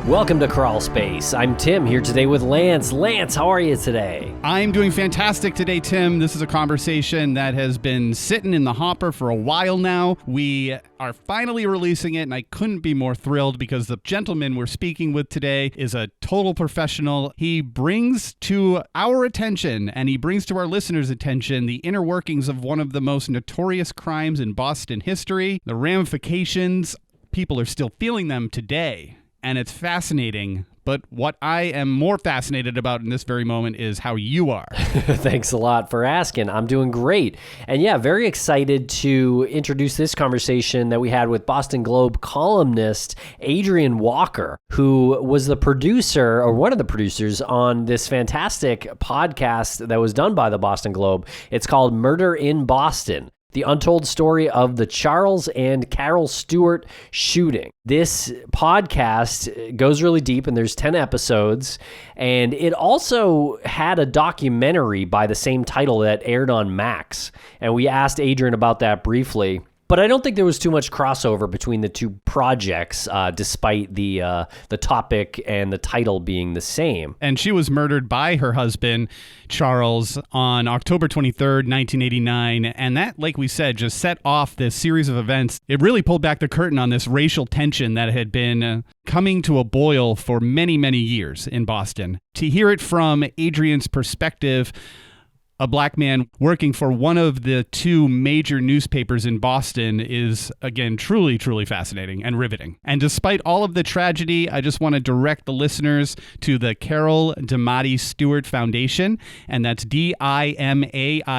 Welcome to Crawlspace. I'm Tim here today with Lance. Lance, how are you today? I'm doing fantastic today, Tim. This is a conversation that has been sitting in the hopper for a while now. We are finally releasing it, and I couldn't be more thrilled because the gentleman we're speaking with today is a total professional. He brings to our attention, and he brings to our listeners' attention, the inner workings of one of the most notorious crimes in Boston history. The ramifications, people are still feeling them today. And it's fascinating, but what I am more fascinated about in this very moment is how you are. Thanks a lot for asking. I'm doing great. And yeah, very excited to introduce this conversation that we had with Boston Globe columnist Adrain Walker, who was the producer, or one of the producers, on this fantastic podcast that was done by the Boston Globe. It's called Murder in Boston: The Untold Story of the Charles and Carol Stuart Shooting. This podcast goes really deep, and there's 10 episodes, and it also had a documentary by the same title that aired on Max, and we asked Adrian about that briefly. But I don't think there was too much crossover between the two projects, despite the topic and the title being the same. And she was murdered by her husband, Charles, on October 23rd, 1989. And that, like we said, just set off this series of events. It really pulled back the curtain on this racial tension that had been coming to a boil for many, many years in Boston. To hear it from Adrian's perspective, a black man working for one of the two major newspapers in Boston, is, again, truly, truly fascinating and riveting. And despite all of the tragedy, I just want to direct the listeners to the Carol Stuart Foundation, and that's DIMAITI,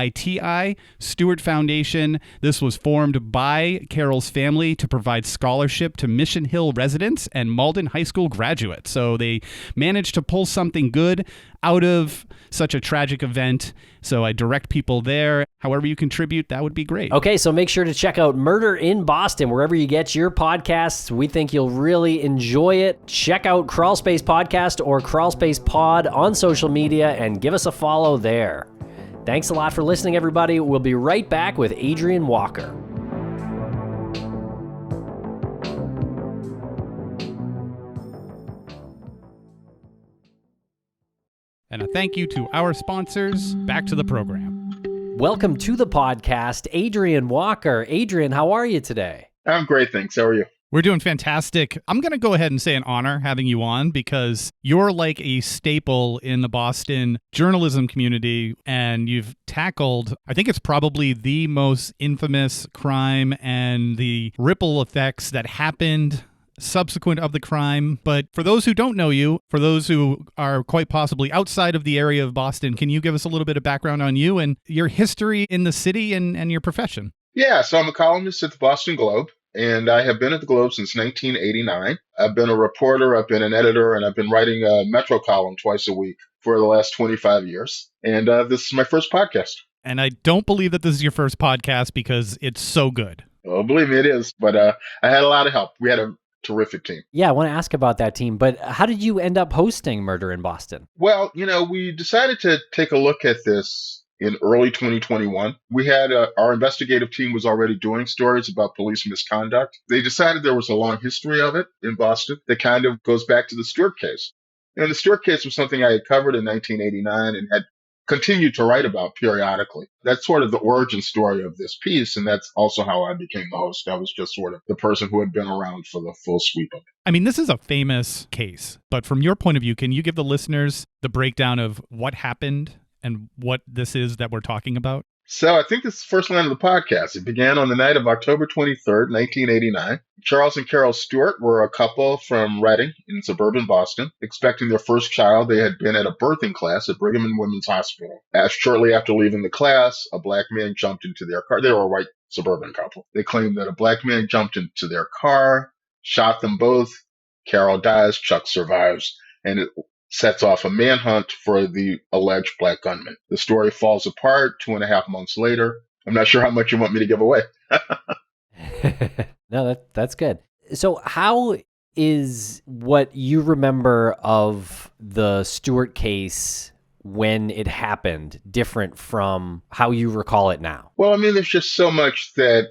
Stuart Foundation. This was formed by Carol's family to provide scholarship to Mission Hill residents and Malden High School graduates. So they managed to pull something good out of such a tragic event. So I direct people there. However you contribute, that would be great. Okay, so make sure to check out Murder in Boston wherever you get your podcasts. We think you'll really enjoy it. Check out Crawlspace Podcast or Crawlspace Pod on social media and give us a follow there. Thanks a lot for listening, everybody. We'll be right back with Adrain Walker. And a thank you to our sponsors. Back to the program. Welcome to the podcast, Adrain Walker. Adrian, how are you today? I'm great, thanks. How are you? We're doing fantastic. I'm going to go ahead and say an honor having you on, because you're like a staple in the Boston journalism community, and you've tackled, I think it's probably the most infamous crime and the ripple effects that happened subsequent of the crime. But for those who don't know you, for those who are quite possibly outside of the area of Boston, can you give us a little bit of background on you and your history in the city and your profession? Yeah, so I'm a columnist at the Boston Globe, and I have been at the Globe since 1989. I've been a reporter, I've been an editor, and I've been writing a Metro column twice a week for the last 25 years. And this is my first podcast. And I don't believe that this is your first podcast because it's so good. Well, believe me, it is. But I had a lot of help. We had a terrific team. Yeah, I want to ask about that team, but how did you end up hosting Murder in Boston? Well, we decided to take a look at this in early 2021. We had our investigative team was already doing stories about police misconduct. They decided there was a long history of it in Boston that kind of goes back to the Stuart case. And the Stuart case was something I had covered in 1989 and had continued to write about periodically. That's sort of the origin story of this piece, and that's also how I became the host. I was just sort of the person who had been around for the full sweep of it. I mean, this is a famous case, but from your point of view, can you give the listeners the breakdown of what happened and what this is that we're talking about? So I think this is the first line of the podcast. It began on the night of October 23rd, 1989. Charles and Carol Stuart were a couple from Reading in suburban Boston, expecting their first child. They had been at a birthing class at Brigham and Women's Hospital. Shortly after leaving the class, a black man jumped into their car. They were a white suburban couple. They claimed that a black man jumped into their car, shot them both. Carol dies, Chuck survives, and it sets off a manhunt for the alleged black gunman. The story falls apart 2.5 months later. I'm not sure how much you want me to give away. No, that's good. So how is what you remember of the Stuart case when it happened different from how you recall it now? Well, I mean, there's just so much that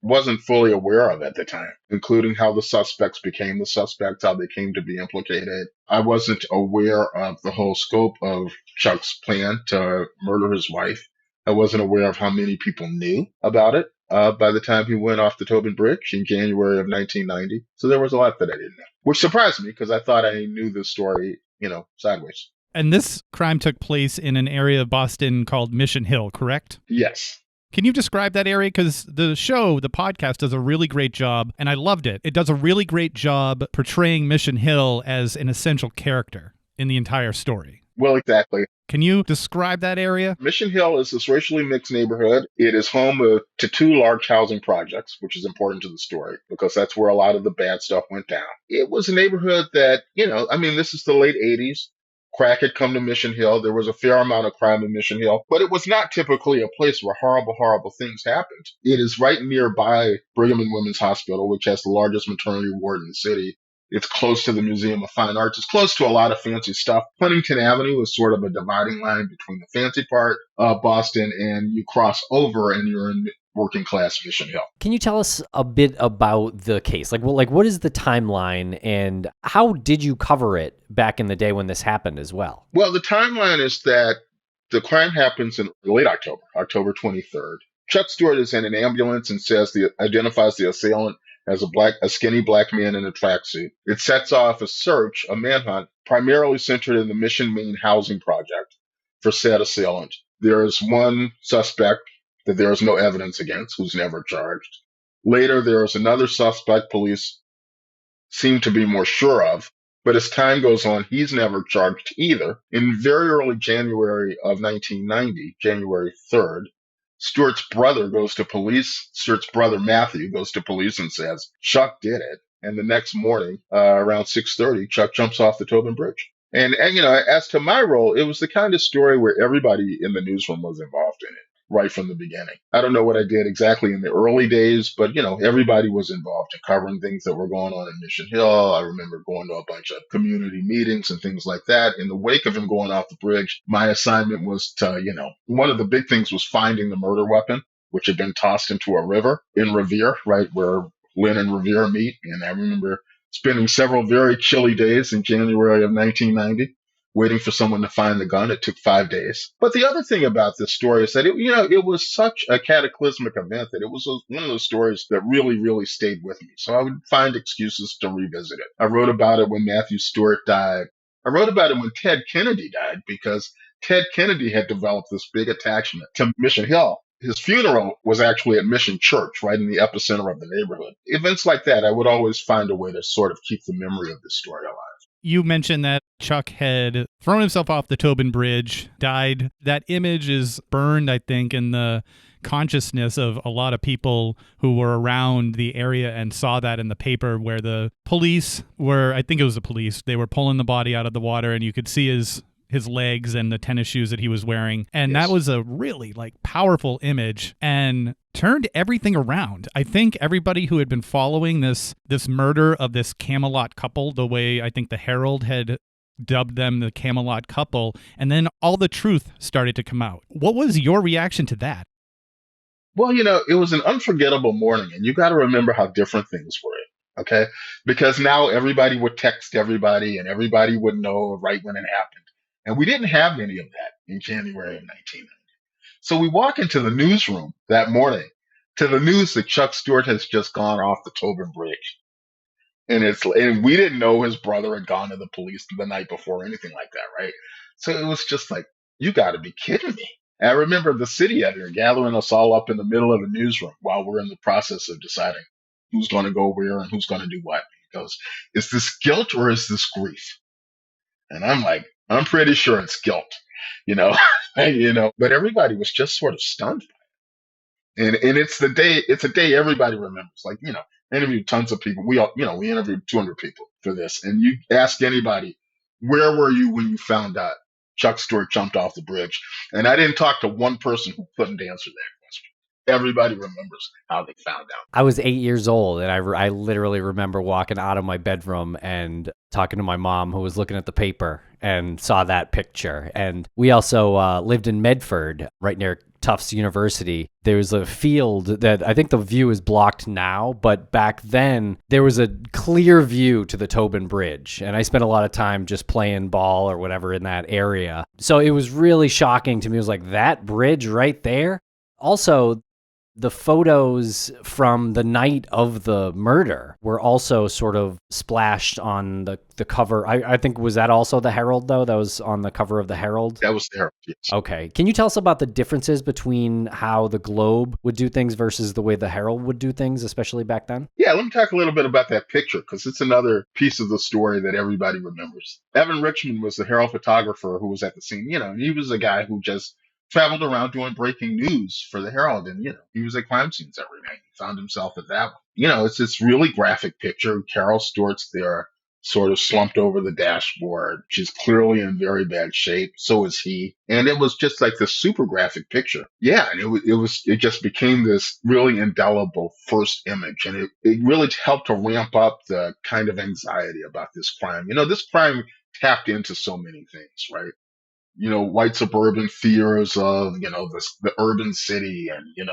wasn't fully aware of at the time, including how the suspects became the suspects, how they came to be implicated. I wasn't aware of the whole scope of Chuck's plan to murder his wife. I wasn't aware of how many people knew about it by the time he went off the Tobin Bridge in January of 1990. So there was a lot that I didn't know, which surprised me because I thought I knew the story, sideways. And this crime took place in an area of Boston called Mission Hill, correct? Yes. Can you describe that area? Because the podcast, does a really great job, and I loved it. It does a really great job portraying Mission Hill as an essential character in the entire story. Well, exactly. Can you describe that area? Mission Hill is this racially mixed neighborhood. It is home to two large housing projects, which is important to the story because that's where a lot of the bad stuff went down. It was a neighborhood that, this is the late 80s. Crack had come to Mission Hill. There was a fair amount of crime in Mission Hill, but it was not typically a place where horrible, horrible things happened. It is right nearby Brigham and Women's Hospital, which has the largest maternity ward in the city. It's close to the Museum of Fine Arts. It's close to a lot of fancy stuff. Huntington Avenue is sort of a dividing line between the fancy part of Boston, and you cross over and you're in working class Mission Hill. Can you tell us a bit about the case? What is the timeline, and how did you cover it back in the day when this happened as well? Well, the timeline is that the crime happens in late October, October 23rd. Chuck Stuart is in an ambulance and identifies the assailant as a skinny black man in a tracksuit. It sets off a manhunt, primarily centered in the Mission Main housing project for said assailant. There is one suspect that there is no evidence against, who's never charged. Later, there is another suspect police seem to be more sure of, but as time goes on, he's never charged either. In very early January of 1990, January 3rd, Stuart's brother Matthew goes to police and says, Chuck did it. And the next morning, around 6:30, Chuck jumps off the Tobin Bridge. And, as to my role, it was the kind of story where everybody in the newsroom was involved in it right from the beginning. I don't know what I did exactly in the early days, but, everybody was involved in covering things that were going on in Mission Hill. I remember going to a bunch of community meetings and things like that. In the wake of him going off the bridge, my assignment was to, one of the big things was finding the murder weapon, which had been tossed into a river in Revere, right where Lynn and Revere meet. And I remember spending several very chilly days in January of 1990 waiting for someone to find the gun. It took 5 days. But the other thing about this story is that it was such a cataclysmic event that it was one of those stories that really, really stayed with me. So I would find excuses to revisit it. I wrote about it when Matthew Stuart died. I wrote about it when Ted Kennedy died because Ted Kennedy had developed this big attachment to Mission Hill. His funeral was actually at Mission Church, right in the epicenter of the neighborhood. Events like that, I would always find a way to sort of keep the memory of the story alive. You mentioned that Chuck had thrown himself off the Tobin Bridge, died. That image is burned, I think, in the consciousness of a lot of people who were around the area and saw that in the paper where the police were, I think it was the police, they were pulling the body out of the water and you could see his legs and the tennis shoes that he was wearing. And Yes. That was a really powerful image and turned everything around. I think everybody who had been following this murder of this Camelot couple, the way I think the Herald had dubbed them the Camelot couple, and then all the truth started to come out. What was your reaction to that? Well, it was an unforgettable morning, and you got to remember how different things were, okay? Because now everybody would text everybody, and everybody would know right when it happened. And we didn't have any of that in January of 1990. So we walk into the newsroom that morning to the news that Chuck Stuart has just gone off the Tobin Bridge. And we didn't know his brother had gone to the police the night before or anything like that, right? So it was just like, you got to be kidding me. And I remember the city editor gathering us all up in the middle of the newsroom while we're in the process of deciding who's going to go where and who's going to do what. He goes, is this guilt or is this grief? And I'm like, I'm pretty sure it's guilt, but everybody was just sort of stunned by it. And it's a day everybody remembers. Interviewed tons of people. We interviewed 200 people for this. And you ask anybody, where were you when you found out Chuck Stuart jumped off the bridge? And I didn't talk to one person who couldn't answer that question. Everybody remembers how they found out. I was 8 years old, and I literally remember walking out of my bedroom and talking to my mom, who was looking at the paper and saw that picture. And we also lived in Medford, right near Tufts University. There was a field that I think the view is blocked now, but back then there was a clear view to the Tobin Bridge. And I spent a lot of time just playing ball or whatever in that area. So it was really shocking to me. It was like, that bridge right there? Also, the photos from the night of the murder were also sort of splashed on the cover. I think, was that also the Herald, though? That was on the cover of the Herald? That was the Herald, yes. Okay. Can you tell us about the differences between how the Globe would do things versus the way the Herald would do things, especially back then? Yeah, let me talk a little bit about that picture, because it's another piece of the story that everybody remembers. Evan Richmond was the Herald photographer who was at the scene. He was a guy who just traveled around doing breaking news for the Herald, and he was at crime scenes every night. He found himself at that one. It's this really graphic picture. Carol Stuart's there, sort of slumped over the dashboard. She's clearly in very bad shape. So is he. And it was just like this super graphic picture. Yeah, and it just became this really indelible first image, and it really helped to ramp up the kind of anxiety about this crime. This crime tapped into so many things, right? White suburban fears of, the urban city, and,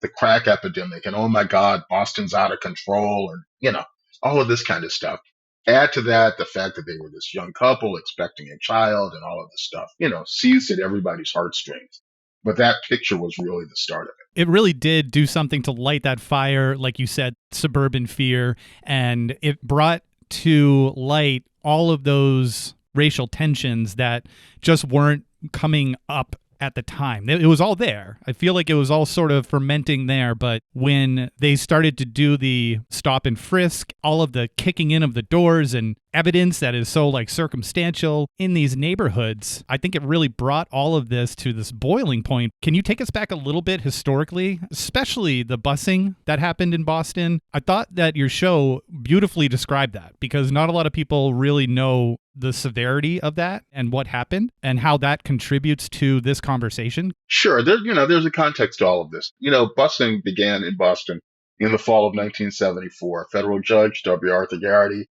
the crack epidemic, and oh my God, Boston's out of control, and, all of this kind of stuff. Add to that the fact that they were this young couple expecting a child, and all of this stuff, seized at everybody's heartstrings. But that picture was really the start of it. It really did do something to light that fire, like you said, suburban fear, and it brought to light all of those racial tensions that just weren't coming up at the time. It was all there. I feel like it was all sort of fermenting there, but when they started to do the stop and frisk, all of the kicking in of the doors and evidence that is so like circumstantial in these neighborhoods, I think it really brought all of this to this boiling point. Can you take us back a little bit historically, especially the busing that happened in Boston? I thought that your show beautifully described that, because not a lot of people really know the severity of that and what happened and how that contributes to this conversation. Sure. There's a context to all of this. Busing began in Boston in the fall of 1974. Federal Judge W. Arthur Garrity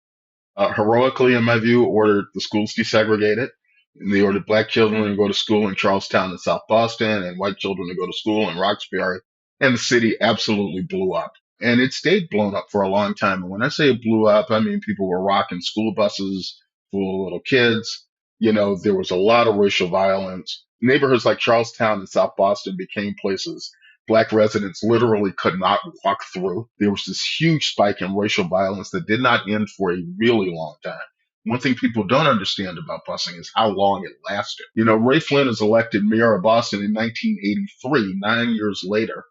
heroically, in my view, ordered the schools desegregated. And they ordered black children to go to school in Charlestown and South Boston, and white children to go to school in Roxbury. And the city absolutely blew up. And it stayed blown up for a long time. And when I say it blew up, I mean people were rocking school buses full of little kids. There was a lot of racial violence. Neighborhoods like Charlestown and South Boston became places Black residents literally could not walk through. There was this huge spike in racial violence that did not end for a really long time. One thing people don't understand about busing is how long it lasted. Ray Flynn is elected mayor of Boston in 1983, 9 years later,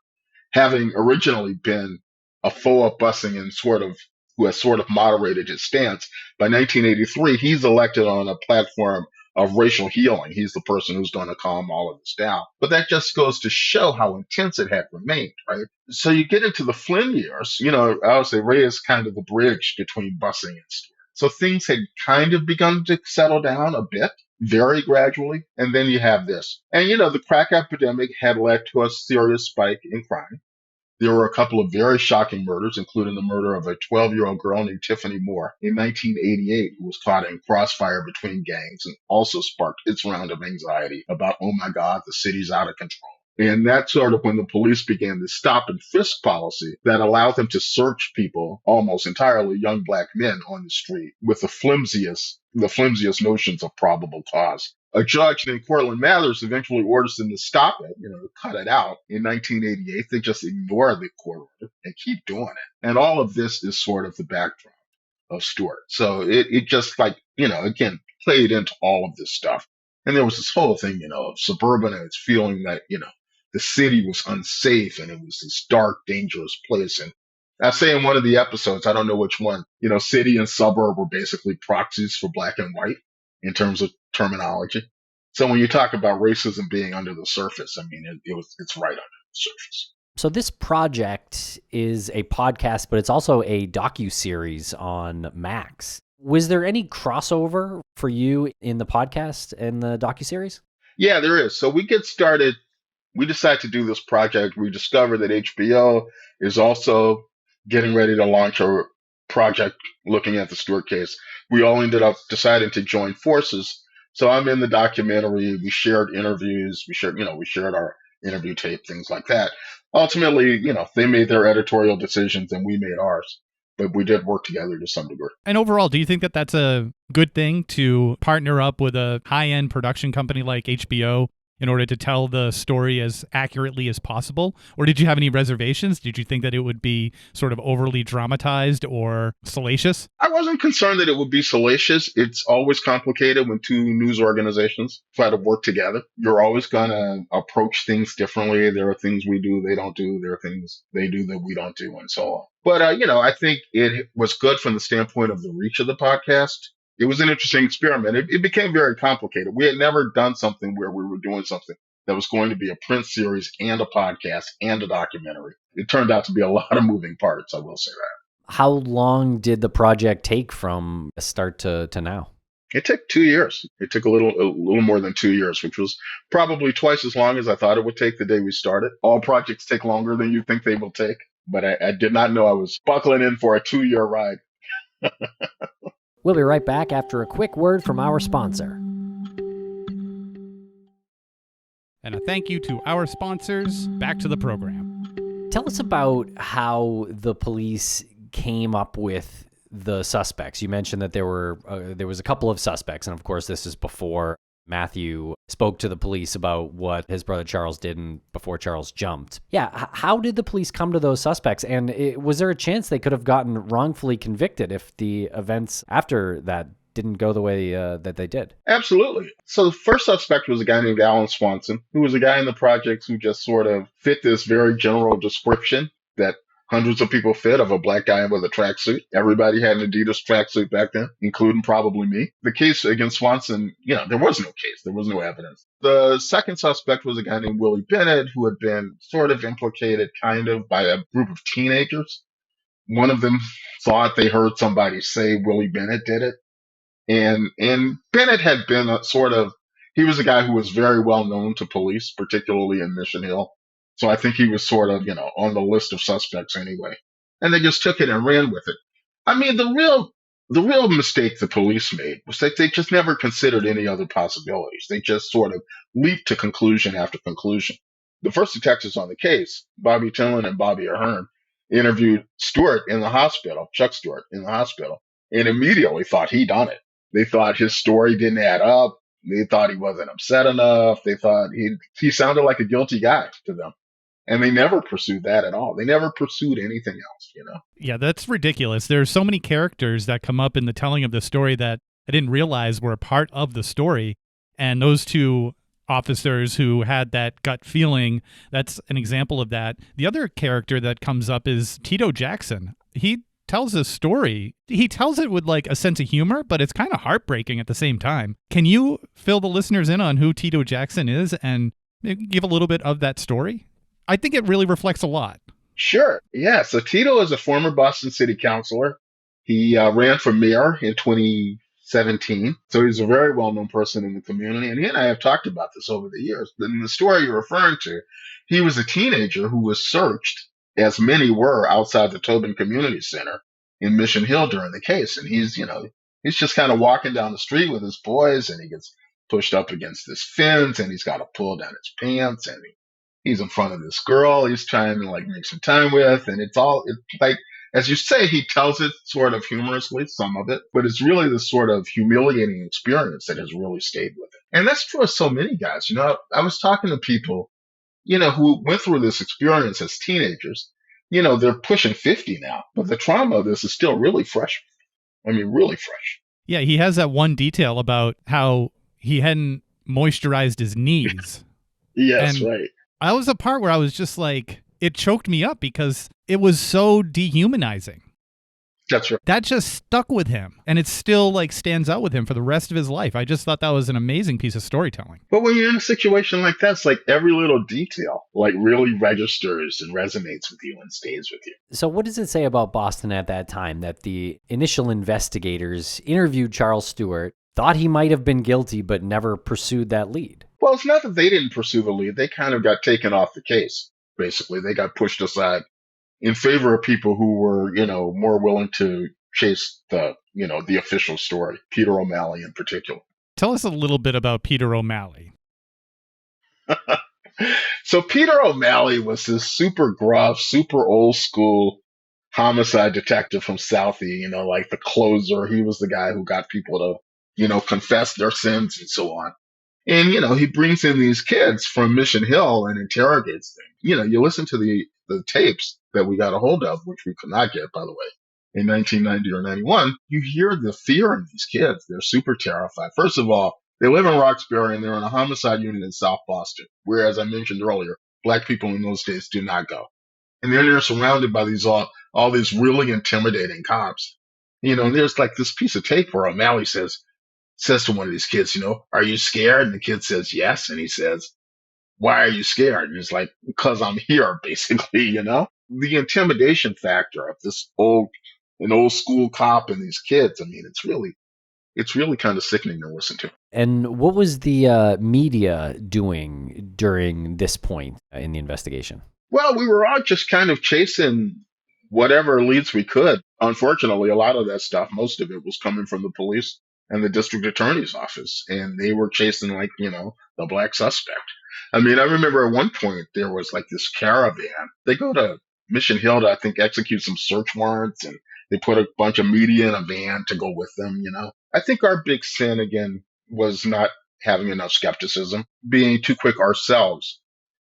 having originally been a foe of busing and who has sort of moderated his stance. By 1983, he's elected on a platform of racial healing. He's the person who's going to calm all of this down. But that just goes to show how intense it had remained, right? So you get into the Flynn years, I would say Ray is kind of the bridge between busing and Stuart. So things had kind of begun to settle down a bit, very gradually. And then you have this. And, the crack epidemic had led to a serious spike in crime. There were a couple of very shocking murders, including the murder of a 12-year-old girl named Tiffany Moore in 1988, who was caught in crossfire between gangs and also sparked its round of anxiety about, oh my God, the city's out of control. And that's sort of when the police began the stop and frisk policy that allowed them to search people, almost entirely young black men, on the street with the flimsiest notions of probable cause. A judge named Cortland Mathers eventually orders them to stop it, cut it out. In 1988, they just ignore the court order and keep doing it. And all of this is sort of the backdrop of Stuart. So it just again, played into all of this stuff. And there was this whole thing, of suburban and its feeling that, the city was unsafe and it was this dark, dangerous place. And I say in one of the episodes, I don't know which one, city and suburb were basically proxies for black and white in terms of terminology. So when you talk about racism being under the surface, I mean, it's right under the surface. So this project is a podcast, but it's also a docuseries on Max. Was there any crossover for you in the podcast and the docuseries? Yeah, there is. So we get started we decided to do this project. We discovered that HBO is also getting ready to launch a project looking at the Stuart case. We all ended up deciding to join forces. So I'm in the documentary. We shared interviews. We shared our interview tape, things like that. Ultimately, they made their editorial decisions and we made ours. But we did work together to some degree. And overall, do you think that that's a good thing to partner up with a high-end production company like HBO in order to tell the story as accurately as possible? Or did you have any reservations? Did you think that it would be sort of overly dramatized or salacious? I wasn't concerned that it would be salacious. It's always complicated when two news organizations try to work together. You're always going to approach things differently. There are things we do, they don't do. There are things they do that we don't do, and so on. But, I think it was good from the standpoint of the reach of the podcast. It was an interesting experiment. It became very complicated. We had never done something where we were doing something that was going to be a print series and a podcast and a documentary. It turned out to be a lot of moving parts, I will say that. How long did the project take from start to now? It took 2 years. It took a little more than 2 years, which was probably twice as long as I thought it would take the day we started. All projects take longer than you think they will take, but I did not know I was buckling in for a 2-year ride. We'll be right back after a quick word from our sponsor. And a thank you to our sponsors. Back to the program. Tell us about how the police came up with the suspects. You mentioned that there was a couple of suspects, and of course this is before Matthew spoke to the police about what his brother Charles did and before Charles jumped. Yeah, how did the police come to those suspects? And was there a chance they could have gotten wrongfully convicted if the events after that didn't go the way that they did? Absolutely. So the first suspect was a guy named Alan Swanson, who was a guy in the projects who just sort of fit this very general description that hundreds of people fit of a black guy with a tracksuit. Everybody had an Adidas tracksuit back then, including probably me. The case against Swanson, there was no case. There was no evidence. The second suspect was a guy named Willie Bennett, who had been sort of implicated kind of by a group of teenagers. One of them thought they heard somebody say Willie Bennett did it. And Bennett had been he was a guy who was very well known to police, particularly in Mission Hill. So I think he was sort of, on the list of suspects anyway. And they just took it and ran with it. I mean, the real mistake the police made was that they just never considered any other possibilities. They just sort of leaped to conclusion after conclusion. The first detectives on the case, Bobby Tillman and Bobby Ahern, interviewed Stuart in the hospital, Chuck Stuart in the hospital, and immediately thought he'd done it. They thought his story didn't add up. They thought he wasn't upset enough. They thought he sounded like a guilty guy to them. And they never pursued that at all. They never pursued anything else, Yeah, that's ridiculous. There's so many characters that come up in the telling of the story that I didn't realize were a part of the story. And those two officers who had that gut feeling, that's an example of that. The other character that comes up is Tito Jackson. He tells a story. He tells it with like a sense of humor, but it's kind of heartbreaking at the same time. Can you fill the listeners in on who Tito Jackson is and give a little bit of that story? I think it really reflects a lot. Sure. Yeah. So Tito is a former Boston city councilor. He ran for mayor in 2017. So he's a very well-known person in the community. And he and I have talked about this over the years. In the story you're referring to, he was a teenager who was searched, as many were, outside the Tobin Community Center in Mission Hill during the case. And he's just kind of walking down the street with his boys, and he gets pushed up against this fence, and he's got to pull down his pants, and he's in front of this girl he's trying to make some time with. And it's like, as you say, he tells it sort of humorously, some of it, but it's really this sort of humiliating experience that has really stayed with it. And that's true of so many guys. I was talking to people, who went through this experience as teenagers. They're pushing 50 now, but the trauma of this is still really fresh. I mean, really fresh. Yeah, he has that one detail about how he hadn't moisturized his knees. Yes, and right. I was a part where I was just like, it choked me up because it was so dehumanizing. That's right. That just stuck with him, and it still stands out with him for the rest of his life. I just thought that was an amazing piece of storytelling. But when you're in a situation like that, it's like every little detail really registers and resonates with you and stays with you. So what does it say about Boston at that time that the initial investigators interviewed Charles Stuart, thought he might have been guilty, but never pursued that lead? Well, it's not that they didn't pursue the lead. They kind of got taken off the case. Basically, they got pushed aside in favor of people who were, more willing to chase the official story, Peter O'Malley in particular. Tell us a little bit about Peter O'Malley. So Peter O'Malley was this super gruff, super old school homicide detective from Southie, like the closer. He was the guy who got people to, confess their sins and so on. And, he brings in these kids from Mission Hill and interrogates them. You listen to the tapes that we got a hold of, which we could not get, by the way, in 1990 or 91. You hear the fear in these kids. They're super terrified. First of all, they live in Roxbury and they're in a homicide unit in South Boston, where, as I mentioned earlier, black people in those days do not go. And then they're surrounded by all these really intimidating cops. And there's like this piece of tape where O'Malley says to one of these kids, are you scared? And the kid says, yes. And he says, why are you scared? And he's like, because I'm here, basically, The intimidation factor of an old school cop and these kids, I mean, it's really kind of sickening to listen to. And what was the media doing during this point in the investigation? Well, we were all just kind of chasing whatever leads we could. Unfortunately, a lot of that stuff, most of it was coming from the police and the district attorney's office. And they were chasing the black suspect. I mean, I remember at one point there was like this caravan. They go to Mission Hill to, I think, execute some search warrants, and they put a bunch of media in a van to go with them, I think our big sin, again, was not having enough skepticism, being too quick ourselves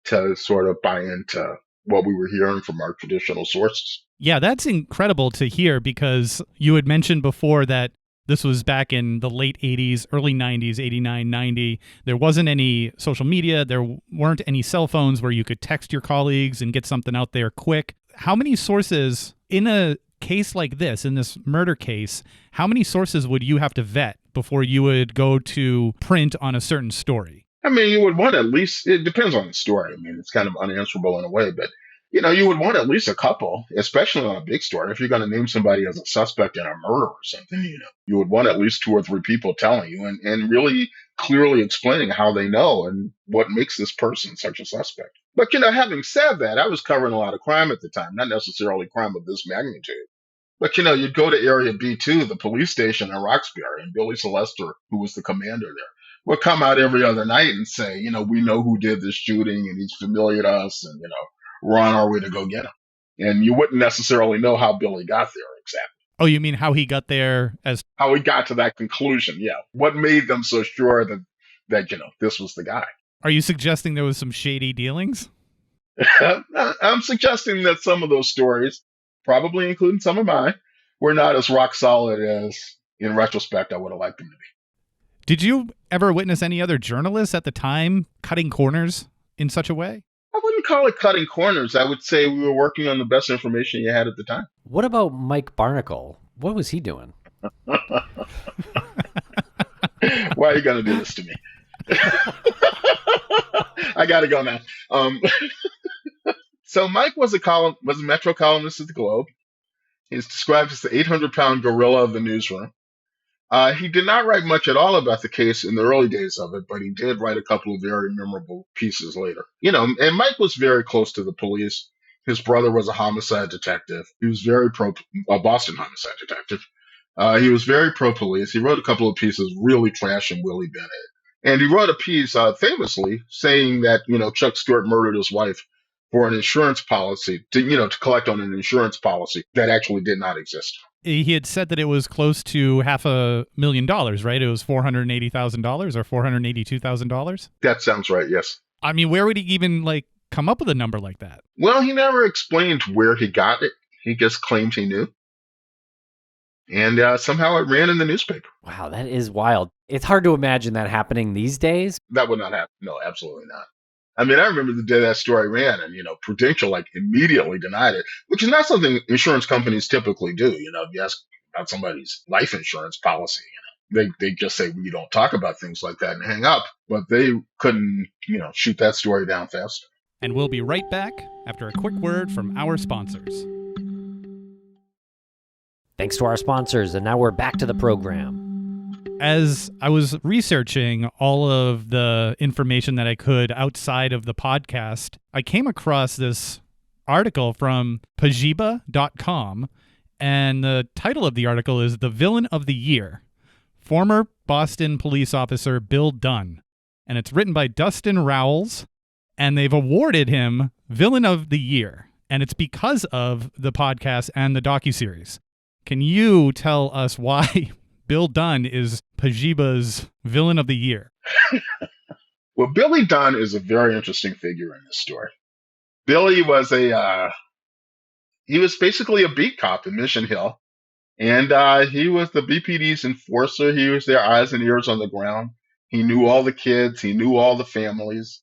to sort of buy into what we were hearing from our traditional sources. Yeah, that's incredible to hear, because you had mentioned before that this was back in the late 80s, early 90s, 89, 90. There wasn't any social media. There weren't any cell phones where you could text your colleagues and get something out there quick. How many sources in a case like this, in this murder case, how many sources would you have to vet before you would go to print on a certain story? I mean, you would want at least, it depends on the story. I mean, it's kind of unanswerable in a way, but you would want at least a couple, especially on a big story. If you're going to name somebody as a suspect in a murder or something, you would want at least 2 or 3 people telling you and really clearly explaining how they know and what makes this person such a suspect. But, having said that, I was covering a lot of crime at the time, not necessarily crime of this magnitude. But, you'd go to Area B2, the police station in Roxbury, and Billy Sylvester, who was the commander there, would come out every other night and say, we know who did this shooting and he's familiar to us and, we're on our way to go get him. And you wouldn't necessarily know how Billy got there exactly. Oh, you mean how he got there how he got to that conclusion, yeah. What made them so sure that this was the guy. Are you suggesting there was some shady dealings? I'm suggesting that some of those stories, probably including some of mine, were not as rock solid as, in retrospect, I would have liked them to be. Did you ever witness any other journalists at the time cutting corners in such a way? I wouldn't call it cutting corners. I would say we were working on the best information you had at the time. What about Mike Barnacle? What was he doing? Why are you going to do this to me? I got to go now. So Mike was a Metro columnist at the Globe. He's described as the 800-pound gorilla of the newsroom. He did not write much at all about the case in the early days of it, but he did write a couple of very memorable pieces later. And Mike was very close to the police. His brother was a homicide detective. He was very a Boston homicide detective. He was very pro-police. He wrote a couple of pieces really trashing Willie Bennett. And he wrote a piece famously saying that, Chuck Stewart murdered his wife for an insurance policy, to collect on an insurance policy that actually did not exist. He had said that it was close to $500,000, right? It was $480,000 or $482,000? That sounds right, yes. I mean, where would he even, come up with a number like that? Well, he never explained where he got it. He just claimed he knew. And somehow it ran in the newspaper. Wow, that is wild. It's hard to imagine that happening these days. That would not happen. No, absolutely not. I mean, I remember the day that story ran and, Prudential immediately denied it, which is not something insurance companies typically do. If you ask about somebody's life insurance policy, they just say, we don't talk about things like that and hang up. But they couldn't, shoot that story down faster. And we'll be right back after a quick word from our sponsors. Thanks to our sponsors, and now we're back to the program. As I was researching all of the information that I could outside of the podcast, I came across this article from pajiba.com, and the title of the article is "The Villain of the Year, Former Boston Police Officer Bill Dunn." And it's written by Dustin Rowles, and they've awarded him Villain of the Year. And it's because of the podcast and the docuseries. Can you tell us why Bill Dunn is Pajiba's Villain of the Year? Well, Billy Dunn is a very interesting figure in this story. Billy was he was basically a beat cop in Mission Hill. And he was the BPD's enforcer. He was their eyes and ears on the ground. He knew all the kids. He knew all the families.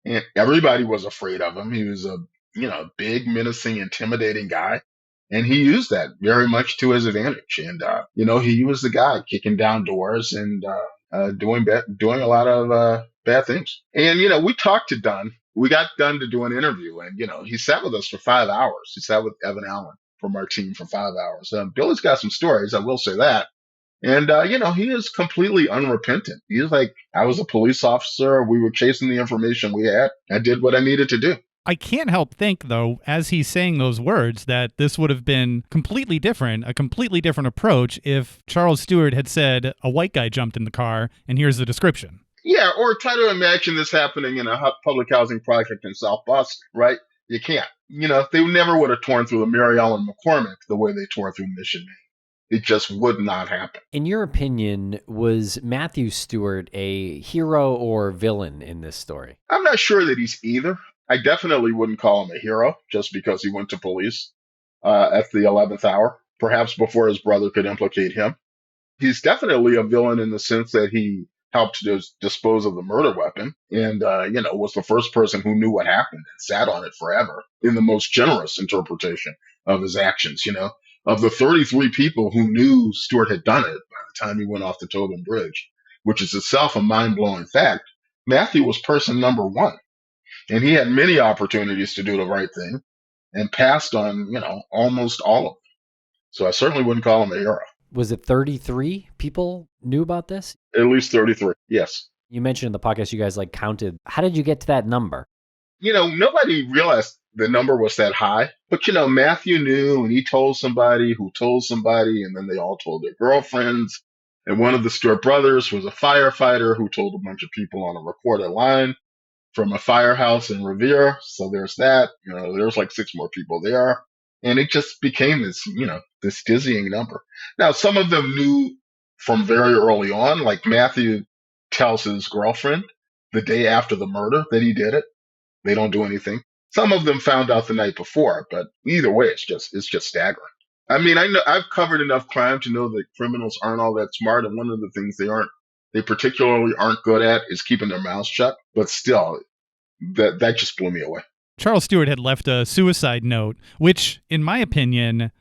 And everybody was afraid of him. He was a, big, menacing, intimidating guy. And he used that very much to his advantage. And, he was the guy kicking down doors and doing a lot of bad things. And, we talked to Dunn. We got Dunn to do an interview. And, he sat with us for 5 hours. He sat with Evan Allen from our team for 5 hours. Billy's got some stories, I will say that. And, he is completely unrepentant. He's like, I was a police officer. We were chasing the information we had. I did what I needed to do. I can't help think, though, as he's saying those words, that this would have been a completely different approach if Charles Stuart had said a white guy jumped in the car, and here's the description. Yeah, or try to imagine this happening in a public housing project in South Boston, right? You can't. They never would have torn through a Mary Ellen McCormick the way they tore through Mission Maine. It just would not happen. In your opinion, was Matthew Stewart a hero or villain in this story? I'm not sure that he's either. I definitely wouldn't call him a hero just because he went to police at the 11th hour, perhaps before his brother could implicate him. He's definitely a villain in the sense that he helped to dispose of the murder weapon and, was the first person who knew what happened and sat on it forever in the most generous interpretation of his actions. Of the 33 people who knew Stewart had done it by the time he went off the Tobin Bridge, which is itself a mind-blowing fact, Matthew was person number one. And he had many opportunities to do the right thing and passed on, almost all of them. So I certainly wouldn't call him a hero. Was it 33 people knew about this? At least 33, yes. You mentioned in the podcast you guys counted. How did you get to that number? Nobody realized the number was that high. But, Matthew knew, and he told somebody who told somebody, and then they all told their girlfriends. And one of the Stewart brothers was a firefighter who told a bunch of people on a recorded line from a firehouse in Revere. So there's that. There's 6 more people there. And it just became this, this dizzying number. Now, some of them knew from very early on, like Matthew tells his girlfriend the day after the murder that he did it. They don't do anything. Some of them found out the night before, but either way, it's just staggering. I mean, I know I've covered enough crime to know that criminals aren't all that smart. And one of the things they particularly aren't good at is keeping their mouths shut. But still, that just blew me away. Charles Stuart had left a suicide note, which, in my opinion,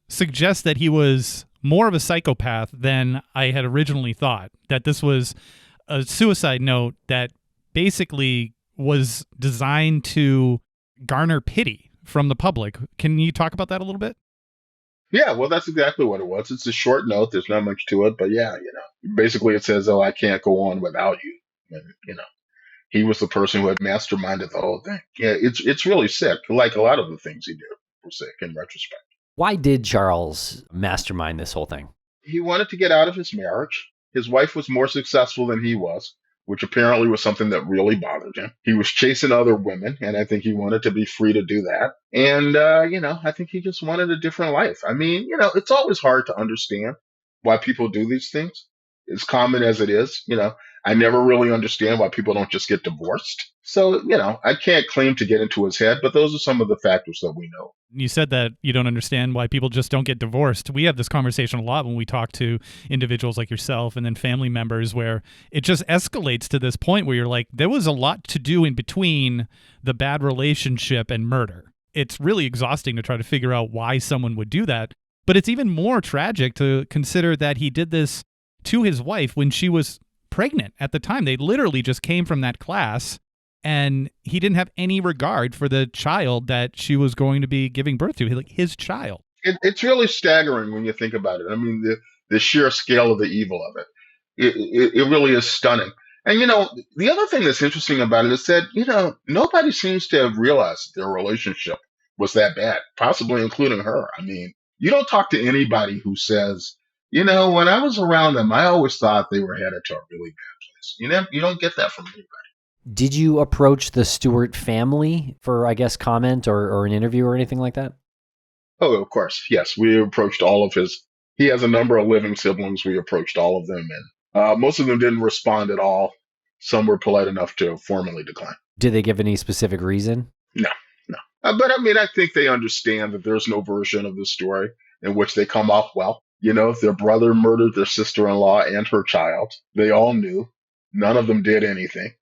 suggests that he was more of a psychopath than I had originally thought. That this was a suicide note that basically was designed to garner pity from the public. Can you talk about that a little bit? Yeah, well, that's exactly what it was. It's a short note. There's not much to it, but yeah, basically it says, "Oh, I can't go on without you." And, he was the person who had masterminded the whole thing. Yeah, it's really sick. Like a lot of the things he did were sick in retrospect. Why did Charles mastermind this whole thing? He wanted to get out of his marriage. His wife was more successful than he was, which apparently was something that really bothered him. He was chasing other women, and I think he wanted to be free to do that. And, I think he just wanted a different life. I mean, it's always hard to understand why people do these things. As common as it is, I never really understand why people don't just get divorced. So, I can't claim to get into his head, but those are some of the factors that we know. You said that you don't understand why people just don't get divorced. We have this conversation a lot when we talk to individuals like yourself and then family members where it just escalates to this point where you're like, there was a lot to do in between the bad relationship and murder. It's really exhausting to try to figure out why someone would do that. But it's even more tragic to consider that he did this to his wife when she was pregnant at the time. They literally just came from that class, and he didn't have any regard for the child that she was going to be giving birth to, like his child. It's really staggering when you think about it. I mean, the sheer scale of the evil of it. It really is stunning. And, the other thing that's interesting about it is that, nobody seems to have realized their relationship was that bad, possibly including her. I mean, you don't talk to anybody who says, when I was around them, I always thought they were headed to a really bad place. You don't get that from anybody. Did you approach the Stuart family for, I guess, comment or an interview or anything like that? Oh, of course. Yes, we approached all of he has a number of living siblings. We approached all of them, and most of them didn't respond at all. Some were polite enough to formally decline. Did they give any specific reason? No, no. But I mean, I think they understand that there's no version of the story in which they come off well. Their brother murdered their sister-in-law and her child. They all knew. None of them did anything,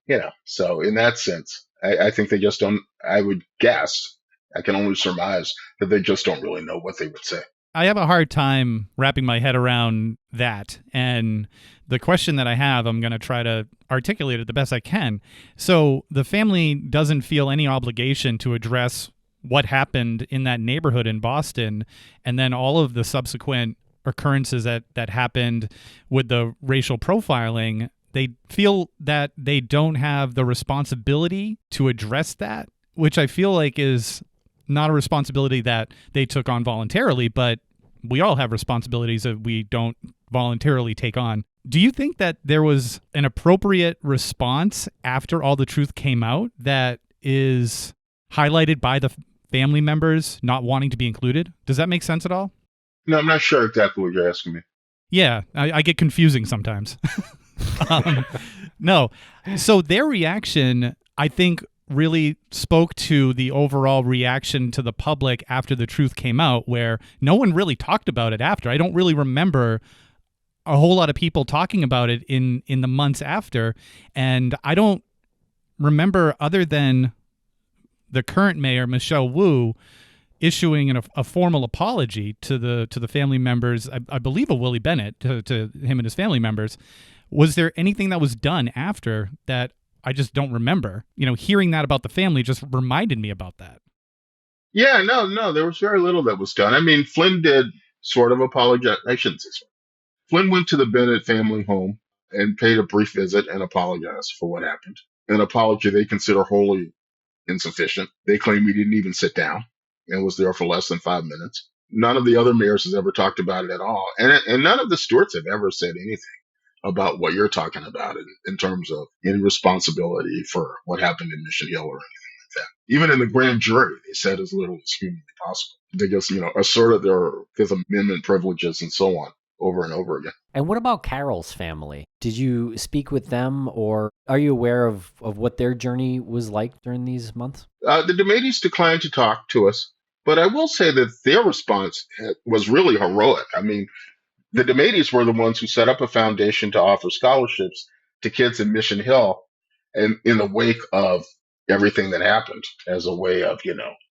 So in that sense, I think they just don't, I would guess, I can only surmise that they just don't really know what they would say. I have a hard time wrapping my head around that. And the question that I have, I'm going to try to articulate it the best I can. So the family doesn't feel any obligation to address what happened in that neighborhood in Boston, and then all of the subsequent occurrences that happened with the racial profiling. They feel that they don't have the responsibility to address that, which I feel like is not a responsibility that they took on voluntarily, but we all have responsibilities that we don't voluntarily take on. Do you think that there was an appropriate response after all the truth came out that is highlighted by the family members not wanting to be included? Does that make sense at all? No, I'm not sure exactly what you're asking me. Yeah, I get confusing sometimes. No. So their reaction, I think, really spoke to the overall reaction to the public after the truth came out, where no one really talked about it after. I don't really remember a whole lot of people talking about it in the months after. And I don't remember, other than the current mayor, Michelle Wu, issuing a formal apology to the family members, I believe of Willie Bennett, to him and his family members. Was there anything that was done after that I just don't remember? Hearing that about the family just reminded me about that. Yeah, no, there was very little that was done. I mean, Flynn did sort of apologize. I shouldn't say so. Flynn went to the Bennett family home and paid a brief visit and apologized for what happened. An apology they consider wholly insufficient. They claim he didn't even sit down and was there for less than 5 minutes. None of the other mayors has ever talked about it at all. And none of the Stewarts have ever said anything about what you're talking about in terms of any responsibility for what happened in Mission Hill or anything like that. Even in the grand jury, they said as little as humanly possible. They just, asserted their Fifth Amendment privileges and so on over and over again. And what about Carol's family? Did you speak with them, or are you aware of what their journey was like during these months? The DeMatis declined to talk to us, but I will say that their response was really heroic. I mean, the DeMatis were the ones who set up a foundation to offer scholarships to kids in Mission Hill, and in the wake of everything that happened, as a way of,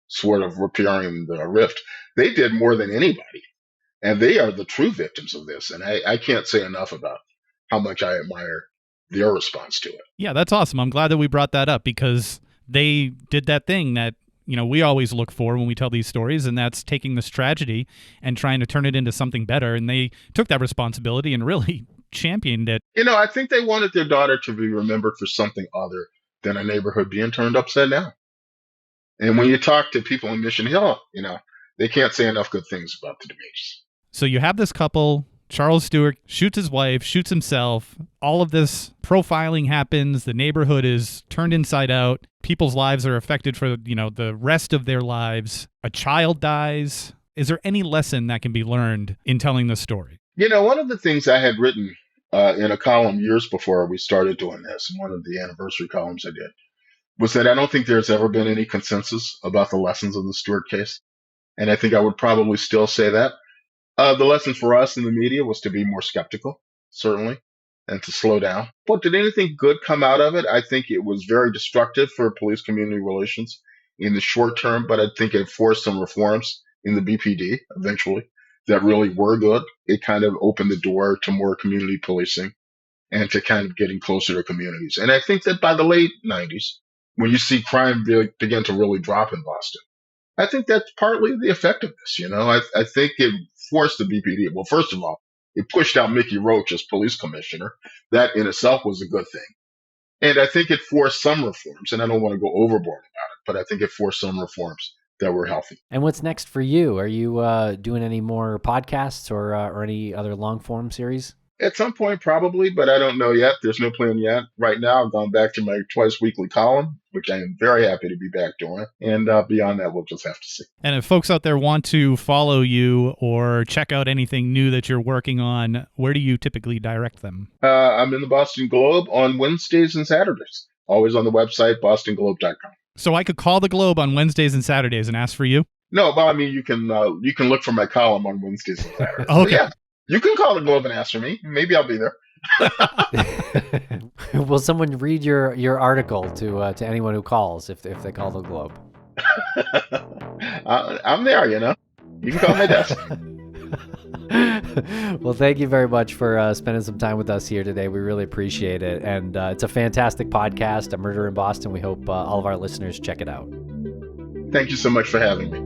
sort of repairing the rift. They did more than anybody, and they are the true victims of this. And I can't say enough about how much I admire their response to it. Yeah, that's awesome. I'm glad that we brought that up, because they did that thing that we always look for when we tell these stories, and that's taking this tragedy and trying to turn it into something better. And they took that responsibility and really championed it. I think they wanted their daughter to be remembered for something other than a neighborhood being turned upside down. And when you talk to people in Mission Hill, they can't say enough good things about the DeMatis. So you have this couple. Charles Stuart shoots his wife, shoots himself. All of this profiling happens. The neighborhood is turned inside out. People's lives are affected for, the rest of their lives. A child dies. Is there any lesson that can be learned in telling this story? One of the things I had written in a column years before we started doing this, and one of the anniversary columns I did, was that I don't think there's ever been any consensus about the lessons of the Stuart case. And I think I would probably still say that. The lesson for us in the media was to be more skeptical, certainly, and to slow down. But did anything good come out of it? I think it was very destructive for police community relations in the short term, but I think it forced some reforms in the BPD eventually that really were good. It kind of opened the door to more community policing and to kind of getting closer to communities. And I think that by the late 90s, when you see crime begin to really drop in Boston, I think that's partly the effect of this. I think it forced the BPD. Well, first of all, It pushed out Mickey Roach as police commissioner. That in itself was a good thing. And I think it forced some reforms, and I don't want to go overboard about it, but I think it forced some reforms that were healthy. And what's next for you? Are you doing any more podcasts or any other long form series? At some point, probably, but I don't know yet. There's no plan yet. Right now, I've gone back to my twice weekly column, which I am very happy to be back doing. And beyond that, we'll just have to see. And if folks out there want to follow you or check out anything new that you're working on, where do you typically direct them? I'm in the Boston Globe on Wednesdays and Saturdays. Always on the website, bostonglobe.com. So I could call the Globe on Wednesdays and Saturdays and ask for you? No, but I mean, you can look for my column on Wednesdays and Saturdays. Okay. So, yeah. You can call the Globe and ask for me. Maybe I'll be there. Will someone read your article to anyone who calls if they call the Globe? I'm there, you know. You can call my desk. Well, thank you very much for spending some time with us here today. We really appreciate it. And it's a fantastic podcast, A Murder in Boston. We hope all of our listeners check it out. Thank you so much for having me.